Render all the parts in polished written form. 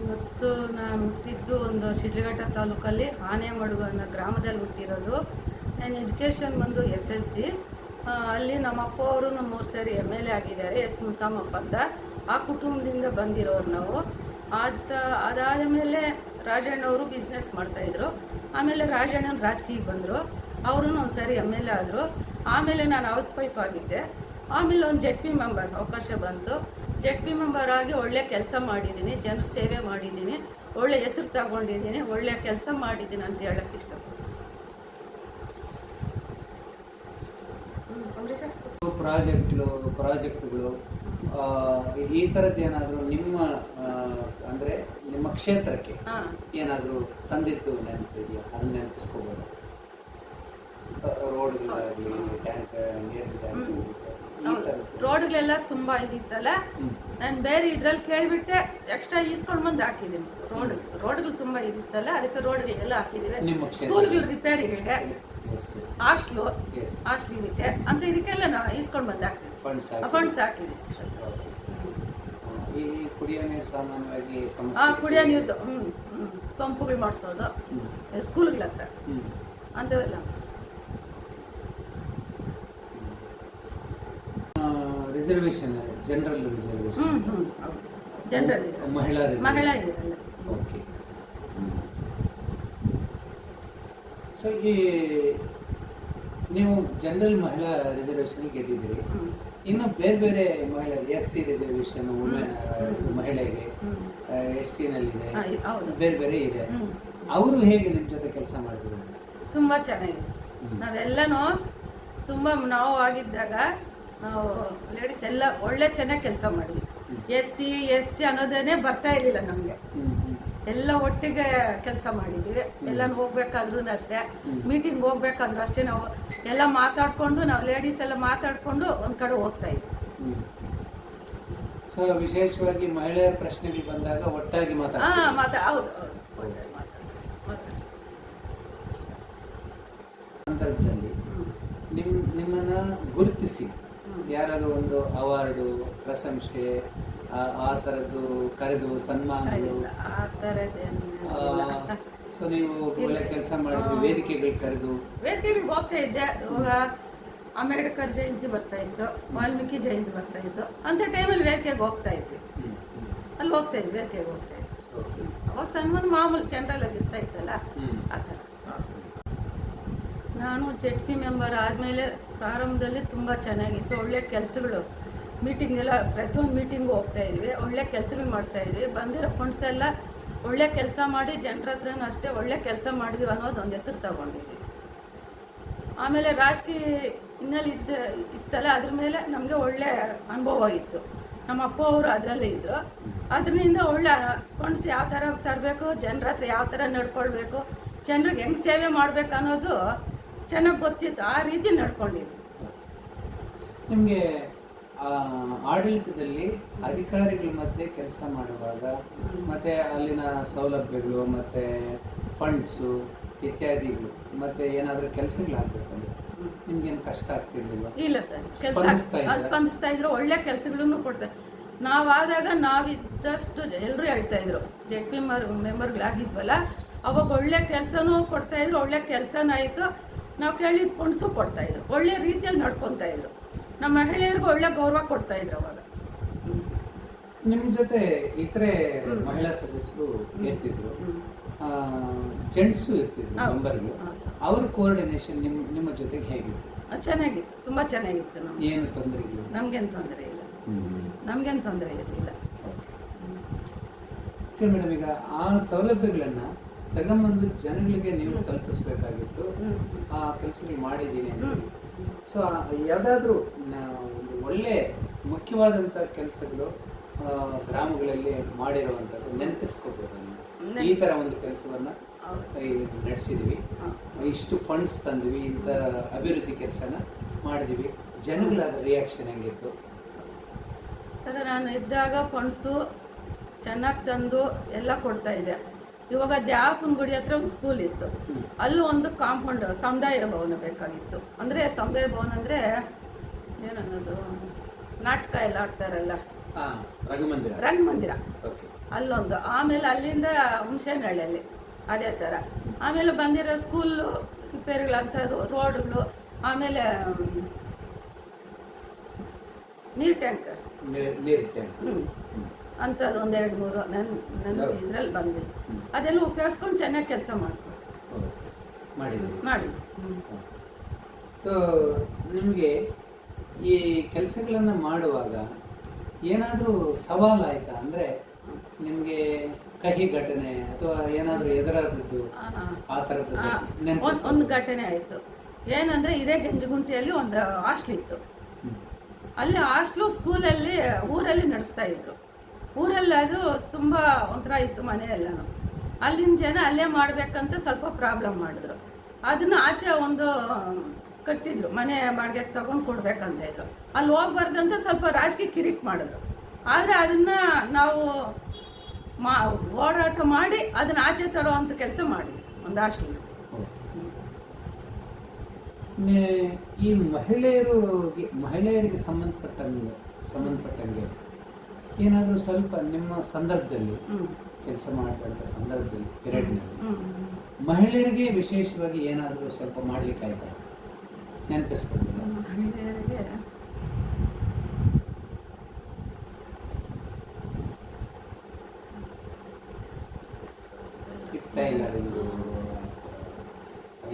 ಇವತ್ತು ನಾನು ಹುಟ್ಟಿದ್ದು ಒಂದು ಶಿಡ್ಲಘಟ್ಟ ತಾಲೂಕಲ್ಲಿ ಆನೆಮಡುಗು ಅನ್ನೋ ಗ್ರಾಮದಲ್ಲಿ ಹುಟ್ಟಿರೋದು. ನಾನು ಎಜುಕೇಷನ್ ಬಂದು SLC. ಅಲ್ಲಿ ನಮ್ಮ ಅಪ್ಪ ಅವರು 3 ಸಾರಿ MLA ಆಗಿದ್ದಾರೆ, ಎಸ್ ಮುಸಾಮಪ್ಪ ಅಂತ. ಆ ಕುಟುಂಬದಿಂದ ಬಂದಿರೋರು ನಾವು. ಅದಾದ ಮೇಲೆ ರಾಜಣ್ಣವರು ಬಿಸ್ನೆಸ್ ಮಾಡ್ತಾಯಿದ್ರು. ಆಮೇಲೆ ರಾಜಣ್ಣನ ರಾಜಕೀಯಕ್ಕೆ ಬಂದರು. ಅವರು ಒಂದು ಸಾರಿ MLA ಆದರು. ಆಮೇಲೆ ನಾನು ಹೌಸ್ ವೈಫ್ ಆಗಿದ್ದೆ. ಆಮೇಲೆ ಒಂದು ZP ಮೆಂಬರ್ ಅವಕಾಶ ಬಂತು. ZP ಮೆಂಬರ್ ಆಗಿ ಒಳ್ಳೆ ಕೆಲಸ ಮಾಡಿದ್ದೀನಿ, ಜನರ ಸೇವೆ ಮಾಡಿದ್ದೀನಿ, ಒಳ್ಳೆ ಹೆಸರು ತಗೊಂಡಿದ್ದೀನಿ, ಒಳ್ಳೆ ಕೆಲಸ ಮಾಡಿದ್ದೀನಿ ಅಂತ ಹೇಳಕ್ಕೆ ಇಷ್ಟಪಡ್ತೀನಿ. ಪ್ರಾಜೆಕ್ಟ್ಗಳು ಈ ಥರದ್ದು ಏನಾದರೂ ನಿಮ್ಮ ಅಂದರೆ ನಿಮ್ಮ ಕ್ಷೇತ್ರಕ್ಕೆ ಏನಾದರೂ ತಂದಿದ್ದು ನೆನಪಿದೆಯಾ? ಅದನ್ನ ನೆನಪಿಸ್ಕೋಬೋದು. ರೋಡ್ಗಳಾಗಲಿ, ಟ್ಯಾಂಕ್, ನೀರಿನ ಟ್ಯಾಂಕ್, ರೋಡ್ಗಳೆಲ್ಲ ತುಂಬ ಇದಿತ್ತಲ್ಲ. ನಾನು ಬೇರೆ ಇದ್ರಲ್ಲಿ ಕೇಳಿಬಿಟ್ಟೆ ಎಕ್ಸ್ಟ್ರಾ ಈಸ್ಕೊಂಡು ಬಂದು ಹಾಕಿದ್ದೀನಿ. ರೋಡ್ಗಳು ತುಂಬ ಇದಿತ್ತಲ್ಲ, ಅದಕ್ಕೆ ರೋಡ್ಗಳಿಗೆಲ್ಲ ಹಾಕಿದ್ದೀವಿ. ಸ್ಕೂಲ್ಗಳು ರಿಪೇರಿಗಳಿಗೆ, ಹಾಸ್ಟ್ಲು ಇದಕ್ಕೆ ಅಂತ ಇದಕ್ಕೆಲ್ಲ ನಾವು ಈಸ್ಕೊಂಡು ಬಂದು ಹಾಕಿದ್ವಿ. ಫಂಡ್ಸ್ ಹಾಕಿದ್ವಿ. ಈ ಕುಡಿಯೋ ನೀರು ಸಾಮಾನ್ಯವಾಗಿ ಕುಡಿಯೋ ನೀರ್ದು ಸಂಪುಗಳು ಮಾಡಿಸೋದು ಸ್ಕೂಲ್ಗಳ ಹತ್ರ ಅಂಥವೆಲ್ಲ. ರಿಸರ್ವೇಶನ್, ಜನರಲ್ ರಿಸರ್ವೇಶನ್, ಜನರಲ್ ಮಹಿಳಾ ಇದೆಲ್ಲ. ಓಕೆ. ಸೊ ಈ ನೀವು ಜನರಲ್ ಮಹಿಳಾ ರಿಸರ್ವೇಶನ್ ಗೆದ್ದಿದ್ದೀರಿ. ಇನ್ನು ಬೇರೆ ಬೇರೆ ಮಹಿಳೆ SC ರಿಸರ್ವೇಶನ್ ಮಹಿಳೆಗೆ, ST ನಲ್ಲಿದೆ, ಬೇರೆ ಬೇರೆ ಇದೆ. ಅವರು ಹೇಗೆ ನಿಮ್ಮ ಜೊತೆ ಕೆಲಸ ಮಾಡಿದ್ರು? ತುಂಬ ಚೆನ್ನಾಗಿದೆ. ನಾವೆಲ್ಲನೂ ತುಂಬ ನಾವು ಆಗಿದ್ದಾಗ ನಾವು ಲೇಡೀಸ್ ಎಲ್ಲ ಒಳ್ಳೆ ಚೆನ್ನಾಗಿ ಕೆಲಸ ಮಾಡಿದ್ವಿ. SC ST ಅನ್ನೋದೇನೆ ಬರ್ತಾ ಇರಲಿಲ್ಲ ನಮಗೆ. ಎಲ್ಲ ಒಟ್ಟಿಗೆ ಕೆಲಸ ಮಾಡಿದ್ದೀವಿ. ಎಲ್ಲನೂ ಹೋಗ್ಬೇಕಾದ್ರೂ ಅಷ್ಟೇ, ಮೀಟಿಂಗ್ ಹೋಗ್ಬೇಕಾದ್ರೂ ಅಷ್ಟೇ, ನಾವು ಎಲ್ಲ ಮಾತಾಡಿಕೊಂಡು, ನಾವು ಲೇಡೀಸ್ ಎಲ್ಲ ಮಾತಾಡಿಕೊಂಡು ಒಂದು ಕಡೆ ಹೋಗ್ತಾ ಇದ್ವಿ. ಸೊ ವಿಶೇಷವಾಗಿ ಮಹಿಳೆಯರ ಪ್ರಶ್ನೆಗೆ ಬಂದಾಗ ಒಟ್ಟಾಗಿ ಹೌದು. ಸಂದರ್ಭದಲ್ಲಿ ನಿಮ್ಮನ್ನ ಗುರುತಿಸಿ ಯಾರಾದರೂ ಒಂದು ಅವಾರ್ಡು, ಪ್ರಶಂಸೆ, ಆ ಥರದ್ದು ಕರೆದು ಸನ್ಮಾನಗಳು, ಸೊ ನೀವು ಒಳ್ಳೆ ಕೆಲಸ ಮಾಡಿದ್ರಿ, ವೇದಿಕೆಗಳಿಗೆ ಹೋಗ್ತಾ ಇದ್ದೆ. ಇವಾಗ ಅಂಬೇಡ್ಕರ್ ಜಯಂತಿ ಬರ್ತಾ ಇತ್ತು, ವಾಲ್ಮೀಕಿ ಜಯಂತಿ ಬರ್ತಾ ಇತ್ತು, ಅಂತ ಟೈಮಲ್ಲಿ ವೇದಿಕೆಗೆ ಹೋಗ್ತಾ ಇದ್ವಿ. ಅಲ್ಲಿ ಹೋಗ್ತಾ ಇದ್ವಿ, ವೇದಿಕೆಗೆ ಹೋಗ್ತಾ ಇದ್ವಿ. ಅವಾಗ ಸನ್ಮಾನ ಮಾಮೂಲು ಜನರಲ್ ಆಗಿ ಇರ್ತಾ ಇತ್ತಲ್ಲ, ಆ ಥರ. ನಾನು ZP ಮೆಂಬರ್ ಆದಮೇಲೆ ಪ್ರಾರಂಭದಲ್ಲಿ ತುಂಬ ಚೆನ್ನಾಗಿತ್ತು. ಒಳ್ಳೆ ಕೆಲಸಗಳು, ಮೀಟಿಂಗ್ ಎಲ್ಲ, ಪ್ರತಿಯೊಂದು ಮೀಟಿಂಗು ಹೋಗ್ತಾ ಇದ್ವಿ, ಒಳ್ಳೆ ಕೆಲಸಗಳು ಮಾಡ್ತಾಯಿದ್ವಿ. ಬಂದಿರೋ ಫಂಡ್ಸ್ ಎಲ್ಲ ಒಳ್ಳೆ ಕೆಲಸ ಮಾಡಿ ಜನರ ಹತ್ರನೂ ಅಷ್ಟೇ ಒಳ್ಳೆ ಕೆಲಸ ಮಾಡಿದ್ವಿ ಅನ್ನೋದು ಒಂದು ಹೆಸರು ತಗೊಂಡಿದ್ವಿ. ಆಮೇಲೆ ರಾಜಕೀಯ ಇನ್ನಲ್ಲಿ ಇತ್ತಲ್ಲ, ಅದ್ರ ಮೇಲೆ ನಮಗೆ ಒಳ್ಳೆ ಅನುಭವ ಇತ್ತು. ನಮ್ಮ ಅಪ್ಪ ಅವರು ಅದರಲ್ಲೇ ಇದ್ದರು. ಅದರಿಂದ ಒಳ್ಳೆ ಫಂಡ್ಸ್ ಯಾವ ಥರ ತರಬೇಕು, ಜನರ ಹತ್ರ ಯಾವ ಥರ ನಡ್ಕೊಳ್ಬೇಕು, ಜನರಿಗೆ ಹೆಂಗೆ ಸೇವೆ ಮಾಡಬೇಕು ಅನ್ನೋದು ಚೆನ್ನಾಗಿ ಗೊತ್ತಿತ್ತು. ಆ ರೀತಿ ನಡ್ಕೊಂಡಿದ್ವಿ. ನಿಮಗೆ ಆಡಳಿತದಲ್ಲಿ ಅಧಿಕಾರಿಗಳ ಮಧ್ಯೆ ಕೆಲಸ ಮಾಡುವಾಗ ಮತ್ತು ಅಲ್ಲಿನ ಸೌಲಭ್ಯಗಳು ಮತ್ತು ಫಂಡ್ಸು ಇತ್ಯಾದಿಗಳು ಮತ್ತು ಏನಾದರೂ ಕೆಲಸಗಳಾಗಬೇಕಂದ್ರೆ ನಿಮ್ಗೇನು ಕಷ್ಟ ಆಗ್ತಿರ್ಲಿಲ್ಲ? ಇಲ್ಲ ಸರ್, ಸ್ಪಂದಿಸ್ತಾ ಇದ್ರು. ಒಳ್ಳೆ ಕೆಲಸಗಳನ್ನು ಕೊಡ್ತಾರೆ. ನಾವಾದಾಗ ನಾವಿದ್ದಷ್ಟು ಎಲ್ಲರೂ ಹೇಳ್ತಾ ಇದ್ರು, ZP ಮೆಂಬರ್ಗಳಾಗಿದ್ವಲ್ಲ, ಅವಾಗ ಒಳ್ಳೆ ಕೆಲಸನೂ ಕೊಡ್ತಾಯಿದ್ರು, ಒಳ್ಳೆ ಕೆಲಸನಾಯಿತು. ನಾವು ಕೇಳಿದ ಫಂಡ್ಸು ಕೊಡ್ತಾಯಿದ್ರು, ಒಳ್ಳೆ ರೀತಿಯಲ್ಲಿ ನಡ್ಕೊತಾ ಇದ್ರು. ನಮ್ಮ ಮಹಿಳೆಯರಿಗೂ ಒಳ್ಳೆ ಗೌರವ ಕೊಡ್ತಾಯಿದ್ರು. ಅವಾಗ ನಿಮ್ಮ ಜೊತೆ ಇತರೆ ಮಹಿಳಾ ಸದಸ್ಯರು ಇರ್ತಿದ್ರು, ಜೆಂಟ್ಸು ಇರ್ತಿದ್ರು ಮೆಂಬರ್ಗಳು. ಅವ್ರ ಕೋಆರ್ಡಿನೇಷನ್ ನಿಮ್ಮ ಜೊತೆಗೆ ಹೇಗಿತ್ತು? ಚೆನ್ನಾಗಿತ್ತು, ತುಂಬ ಚೆನ್ನಾಗಿತ್ತು. ನಮ್ಗೆ ಏನು ತೊಂದರೆ ಇಲ್ಲ? ನಮಗೇನು ತೊಂದರೆ ಇಲ್ಲ, ನಮಗೇನು ತೊಂದರೆ ಇರಲಿಲ್ಲ. ಓಕೆ ಮೇಡಮ್, ಈಗ ಆ ಸೌಲಭ್ಯಗಳನ್ನು ತಗೊಂಬಂದು ಜನಗಳಿಗೆ ನೀವು ತಲುಪಿಸ್ಬೇಕಾಗಿತ್ತು. ಆ ಕೆಲಸಗಳು ಮಾಡಿದ್ದೀನಿ ಅಂತ. ಸೊ ಯಾವುದಾದ್ರೂ ಒಂದು ಒಳ್ಳೆ ಮುಖ್ಯವಾದಂಥ ಕೆಲಸಗಳು ಗ್ರಾಮಗಳಲ್ಲಿ ಮಾಡಿರುವಂಥದ್ದು ನೆನಪಿಸ್ಕೋಬೋದು ನೀವು? ಈ ಥರ ಒಂದು ಕೆಲಸವನ್ನು ನಡೆಸಿದ್ವಿ, ಇಷ್ಟು ಫಂಡ್ಸ್ ತಂದ್ವಿ, ಇಂಥ ಅಭಿವೃದ್ಧಿ ಕೆಲಸನ ಮಾಡಿದ್ವಿ, ಜನಗಳಾದ ರಿಯಾಕ್ಷನ್ ಹೆಂಗಿತ್ತು? ಸರ್, ನಾನು ಇದ್ದಾಗ ಫಂಡ್ಸು ಚೆನ್ನಾಗಿ ತಂದು ಎಲ್ಲ ಕೊಡ್ತಾ ಇದೆ. ಇವಾಗ ದ್ಯಾಪನ ಗುಡಿ ಹತ್ರ ಒಂದು ಸ್ಕೂಲ್ ಇತ್ತು, ಅಲ್ಲೂ ಒಂದು ಕಾಂಪೌಂಡ್ ಸಮುದಾಯ ಭವನ ಬೇಕಾಗಿತ್ತು. ಅಂದರೆ ಸಮುದಾಯ ಭವನ ಅಂದರೆ ಏನನ್ನೋದು, ನಾಟಕ ಎಲ್ಲ ಆಡ್ತಾರಲ್ಲ, ರಂಗಮಂದಿರ. ಅಲ್ಲೊಂದು, ಆಮೇಲೆ ಅಲ್ಲಿಂದ ಹುಣಸೇನಹಳ್ಳಿಯಲ್ಲಿ ಅದೇ ಥರ, ಆಮೇಲೆ ಬಂದಿರೋ ಸ್ಕೂಲು ರಿಪೇರಿಗಳಂಥದ್ದು, ರೋಡ್ಗಳು, ಆಮೇಲೆ ನೀರು ಟ್ಯಾಂಕರ್ ನೀರು ಟ್ಯಾಂಕ್ ಅಂಥದ್ದು ಒಂದೆರಡು ಮೂರು ನನ್ನ ಇದರಲ್ಲಿ ಬಂದಿದೆ. ಅದೆಲ್ಲ ಉಪಯೋಗಿಸ್ಕೊಂಡು ಚೆನ್ನಾಗಿ ಕೆಲಸ ಮಾಡ್ಕೊಂಡು ಮಾಡಿ. ಸೊ ನಿಮಗೆ ಈ ಕೆಲಸಗಳನ್ನು ಮಾಡುವಾಗ ಏನಾದರೂ ಸವಾಲಾಯ್ತಾ? ಅಂದರೆ ನಿಮಗೆ ಕಹಿ ಘಟನೆ ಅಥವಾ ಏನಾದರೂ ಎದುರಾದದ್ದು ಆ ಥರದ್ದು ಒಂದು ಘಟನೆ ಆಯಿತು. ಏನಂದರೆ ಇದೇ ಗಂಜಗುಂಟಿಯಲ್ಲಿ ಒಂದು ಹಾಸ್ಟ್ಲ್ ಇತ್ತು. ಅಲ್ಲಿ ಹಾಸ್ಟ್ಲು ಸ್ಕೂಲಲ್ಲಿ ಊರಲ್ಲಿ ನಡೆಸ್ತಾ ಇದ್ರು. ಊರಲ್ಲಿ ಅದು ತುಂಬ ಒಂಥರ ಇತ್ತು ಮನೆಯೆಲ್ಲನೂ. ಅಲ್ಲಿನ ಜನ ಅಲ್ಲೇ ಮಾಡಬೇಕಂತ ಸ್ವಲ್ಪ ಪ್ರಾಬ್ಲಮ್ ಮಾಡಿದ್ರು. ಅದನ್ನು ಆಚೆ ಒಂದು ಕಟ್ಟಿದ್ರು, ಮನೆ ಬಾಡಿಗೆ ತಗೊಂಡು ಕೊಡ್ಬೇಕಂತ ಇದ್ರು. ಅಲ್ಲಿ ಹೋಗ್ಬಾರ್ದಂತ ಸ್ವಲ್ಪ ರಾಜಕೀಯ ಕಿರಿಕ್ ಮಾಡಿದ್ರು. ಆದರೆ ಅದನ್ನು ನಾವು ಹೋರಾಟ ಮಾಡಿ ಅದನ್ನು ಆಚೆ ತರೋ ಅಂತ ಕೆಲಸ ಮಾಡಿದ್ವಿ ಒಂದು ಹಾಸ್ಟೆಲ್. ಈ ಮಹಿಳೆಯರಿಗೆ ಸಂಬಂಧಪಟ್ಟಂಗೆ ಏನಾದರೂ ಸ್ವಲ್ಪ ನಿಮ್ಮ ಸಂದರ್ಭದಲ್ಲಿ ಕೆಲಸ ಮಾಡಿದಂಥ ಸಂದರ್ಭದಲ್ಲಿ ಪಿರಿಯಡ್ನಲ್ಲಿ ಮಹಿಳೆಯರಿಗೆ ವಿಶೇಷವಾಗಿ ಏನಾದರೂ ಸ್ವಲ್ಪ ಮಾಡಲಿಕ್ಕಾಯ್ತಾ? ನೆನಪಿಸ್ಕೊಳ್ಬೋದು. ಮಹಿಳೆಯರಿಗೆ ಟೈಲರಿಂಗು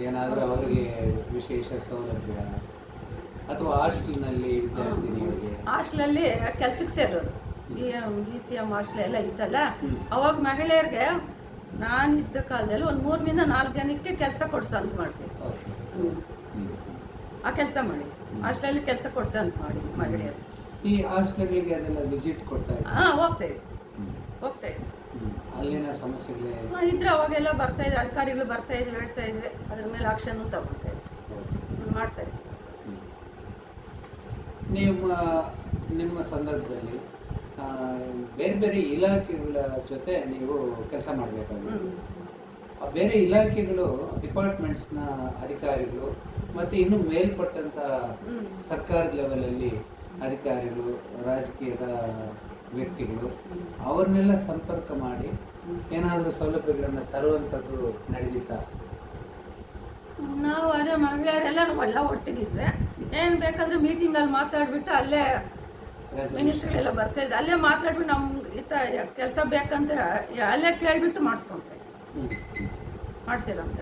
ಏನಾದರೂ ಅವರಿಗೆ ವಿಶೇಷ ಸೌಲಭ್ಯ ಅಥವಾ ಹಾಸ್ಟೆಲ್ನಲ್ಲಿ ವಿದ್ಯಾರ್ಥಿನಿಯರಿಗೆ? ಹಾಸ್ಟೆಲಲ್ಲಿ ಕೆಲಸಕ್ಕೆ ಸೇರೋದು, BCM ಹಾಸ್ಟೆಲ್ ಎಲ್ಲ ಇತ್ತಲ್ಲ, ಅವಾಗ ಮಹಿಳೆಯರಿಗೆ ನಾನಿದ್ದ ಕಾಲದಲ್ಲಿ ಒಂದು 3ರಿಂದ 4 ಜನಕ್ಕೆ ಕೆಲಸ ಕೊಡ್ಸ ಅಂತ ಮಾಡಿಸಿ. ಆ ಕೆಲಸ ಮಾಡಿ ಹಾಸ್ಟೆಲಲ್ಲಿ ಕೆಲಸ ಕೊಡ್ಸ ಅಂತ ಮಾಡಿ ಮಹಿಳೆಯರು. ಈ ಹಾಸ್ಟೆಲ್ಗಳಿಗೆ ಅದೆಲ್ಲ ವಿಸಿಟ್ ಕೊಡ್ತಾ ಇದ್ದಾರೆ? ಹೋಗ್ತಾ ಇದ್ವಿ. ಅಲ್ಲಿನ ಸಮಸ್ಯೆಗಳೇ ಇದ್ರೆ ಅವಾಗೆಲ್ಲ ಬರ್ತಾ ಇದ್ರು, ಅಧಿಕಾರಿಗಳು ಬರ್ತಾ ಇದ್ರು, ಹೇಳ್ತಾ ಇದ್ವಿ, ಅದ್ರ ಮೇಲೆ ಆಕ್ಷನ್ ತಗೊಳ್ತಾ ಇದ್ವಿ, ಮಾಡ್ತಾ ಇದ್ವಿ. ನಿಮ್ಮ ಸಂದರ್ಭದಲ್ಲಿ ಬೇರೆ ಬೇರೆ ಇಲಾಖೆಗಳ ಜೊತೆ ನೀವು ಕೆಲಸ ಮಾಡಬೇಕಾಗುತ್ತೆ. ಆ ಬೇರೆ ಇಲಾಖೆಗಳು, ಡಿಪಾರ್ಟ್ಮೆಂಟ್ಸ್ನ ಅಧಿಕಾರಿಗಳು ಮತ್ತು ಇನ್ನು ಮೇಲ್ಪಟ್ಟಂಥ ಸರ್ಕಾರದ ಲೆವೆಲಲ್ಲಿ ಅಧಿಕಾರಿಗಳು, ರಾಜಕೀಯದ ವ್ಯಕ್ತಿಗಳು, ಅವ್ರನ್ನೆಲ್ಲ ಸಂಪರ್ಕ ಮಾಡಿ ಏನಾದರೂ ಸೌಲಭ್ಯಗಳನ್ನು ತರುವಂಥದ್ದು ನಡೆದಿತ್ತಾ? ನಾವು ಅದೇ ಮಹಿಳೆಯರೆಲ್ಲ ನಾವೆಲ್ಲ ಒಟ್ಟಿಗಿದ್ವಿ. ಏನು ಬೇಕಾದ್ರೆ ಮೀಟಿಂಗಲ್ಲಿ ಮಾತಾಡ್ಬಿಟ್ಟು ಅಲ್ಲೇ ಮಿನಿಸ್ಟ್ರಿಗಳೆಲ್ಲ ಬರ್ತಾ ಇದ್ದೆ, ಅಲ್ಲೇ ಮಾತಾಡ್ಬಿಟ್ಟು ನಮ್ಗೆ ಕೆಲಸ ಬೇಕಂತ ಅಲ್ಲೇ ಕೇಳಿಬಿಟ್ಟು ಮಾಡಿಸ್ಕೊತಾ ಇದ್ವಿ, ಮಾಡಿಸಿಲ್ಲ ಅಂತ.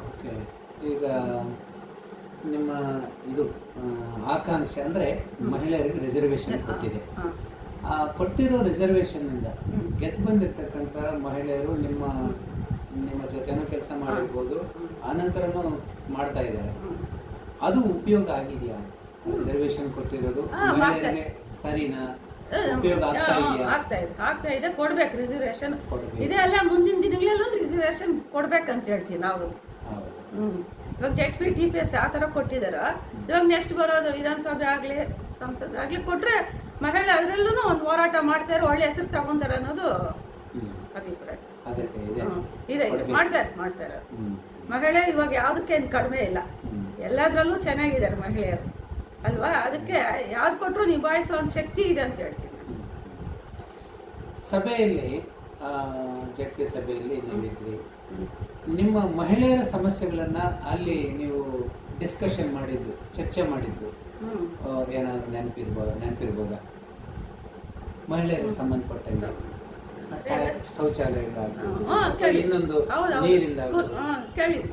ಓಕೆ, ಈಗ ನಿಮ್ಮ ಇದು ಆಕಾಂಕ್ಷೆ ಅಂದರೆ ಮಹಿಳೆಯರಿಗೆ ರಿಸರ್ವೇಷನ್ ಕೊಟ್ಟಿದೆ. ಆ ಕೊಟ್ಟಿರೋ ರಿಸರ್ವೇಷನ್ನಿಂದ ಗೆದ್ದು ಬಂದಿರತಕ್ಕಂಥ ಮಹಿಳೆಯರು ನಿಮ್ಮ ಜೊತೆನೂ ಕೆಲಸ ಮಾಡಿರ್ಬೋದು, ಆನಂತರನೂ ಮಾಡ್ತಾ ಇದ್ದಾರೆ. ಅದು ಉಪಯೋಗ ಆಗಿದೆಯಾ? ರಿಸರ್ವೇಷನ್ ಕೊಟ್ಟಿರೋದು ಮಹಿಳೆಯರಿಗೆ ಸರಿನಾ? ಉಪಯೋಗ ಆಗ್ತಾ ಇದೆ. ಕೊಡ್ಬೇಕು ರಿಸರ್ವೇಷನ್. ಇದೇ ಅಲ್ಲ, ಮುಂದಿನ ದಿನಗಳಲ್ಲೂ ರಿಸರ್ವೇಷನ್ ಕೊಡ್ಬೇಕಂತ ಹೇಳ್ತೀವಿ ನಾವು. ಇವಾಗ ZP TPS ಆ ಥರ ಕೊಟ್ಟಿದ್ದಾರೆ. ಇವಾಗ ನೆಕ್ಸ್ಟ್ ಬರೋದು ವಿಧಾನಸಭೆ ಆಗಲಿ ಸಂಸದೆ ಆಗಲಿ ಕೊಟ್ಟರೆ ಮಹಿಳೆ ಅದರಲ್ಲೂ ಒಂದು ಹೋರಾಟ ಮಾಡ್ತಾರೆ, ಒಳ್ಳೆ ಹೆಸರು ತಗೊಂತಾರೆ ಅನ್ನೋದು ಅಭಿಪ್ರಾಯ ಇದೆ. ಮಾಡ್ತಾರೆ ಮಹಿಳೆ ಇವಾಗ ಯಾವುದಕ್ಕೇನು ಕಡಿಮೆ ಇಲ್ಲ, ಎಲ್ಲದರಲ್ಲೂ ಚೆನ್ನಾಗಿದ್ದಾರೆ ಮಹಿಳೆಯರು ಅಲ್ವಾ. ಅದಕ್ಕೆ ಯಾವ್ದು ಕೊಟ್ಟರು ನಿಭಾಯಿಸೋ ಒಂದು ಶಕ್ತಿ ಇದೆ ಅಂತ ಹೇಳ್ತೀನಿ. ಸಭೆಯಲ್ಲಿ ZP ಸಭೆಯಲ್ಲಿ ನೀವಿದ್ರಿ, ನಿಮ್ಮ ಮಹಿಳೆಯರ ಸಮಸ್ಯೆಗಳನ್ನು ಅಲ್ಲಿ ನೀವು ಡಿಸ್ಕಷನ್ ಮಾಡಿದ್ದು, ಚರ್ಚೆ ಮಾಡಿದ್ದು ಏನಾದರೂ ನೆನಪಿರ್ಬೋದಾ? ಮಹಿಳೆಯರಿಗೆ ಸಂಬಂಧಪಟ್ಟಂಗೆ ಶೌಚಾಲಯಗಳಾಗಲಿ, ಇನ್ನೊಂದು ನೀರಿಂದ ಕೇಳಿದ್ವಿ,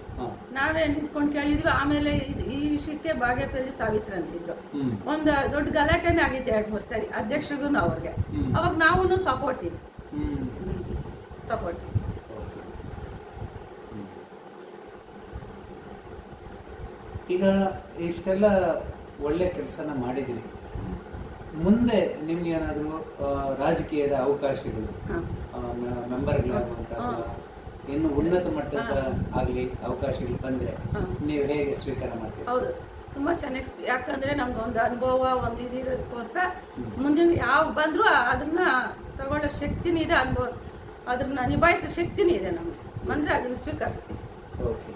ನಾವೇ ನಿಂತ್ಕೊಂಡು ಕೇಳಿದ್ವಿ. ಆಮೇಲೆ ಈ ವಿಷಯಕ್ಕೆ ಬಾಗೇಪಲ್ಲಿ ಸಾವಿತ್ರ ಅಂತಿದ್ರು. ಒಂದು ದೊಡ್ಡ ಗಲಾಟೆನೇ ಆಗಿತ್ತು 2-3 ಸರಿ ಅಧ್ಯಕ್ಷರಿಗೂ ಅವ್ರಿಗೆ. ಅವಾಗ ನಾವು ಸಪೋರ್ಟ್. ಈಗ ಇಷ್ಟೆಲ್ಲ ಒಳ್ಳೆ ಕೆಲಸನ ಮಾಡಿದಿರಿ, ಮುಂದೆ ನಿಮ್ಗೆ ಏನಾದರೂ ರಾಜಕೀಯದ ಅವಕಾಶಗಳು, ಮೆಂಬರ್ಗಳಾಗುವಂಥ ಇನ್ನು ಉನ್ನತ ಮಟ್ಟದ ಆಗಲಿ ಅವಕಾಶಗಳು ಬಂದರೆ ನೀವು ಹೇಗೆ ಸ್ವೀಕಾರ ಮಾಡ್ತೀರಿ? ಹೌದು, ತುಂಬ ಚೆನ್ನಾಗಿ. ಯಾಕಂದರೆ ನಮ್ಗೆ ಒಂದು ಅನುಭವ, ಒಂದು ಇದಿರೋದಕ್ಕೋಸ್ಕರ ಮುಂದಿನ ಯಾವ ಬಂದರೂ ಅದನ್ನ ತಗೊಳ್ಳೋ ಶಕ್ತಿನೂ ಇದೆ, ಅದನ್ನ ನಿಭಾಯಿಸೋ ಶಕ್ತಿನೂ ಇದೆ ನಮಗೆ. ಬಂದರೆ ಅದನ್ನು ಸ್ವೀಕರಿಸ್ತೀವಿ. ಓಕೆ.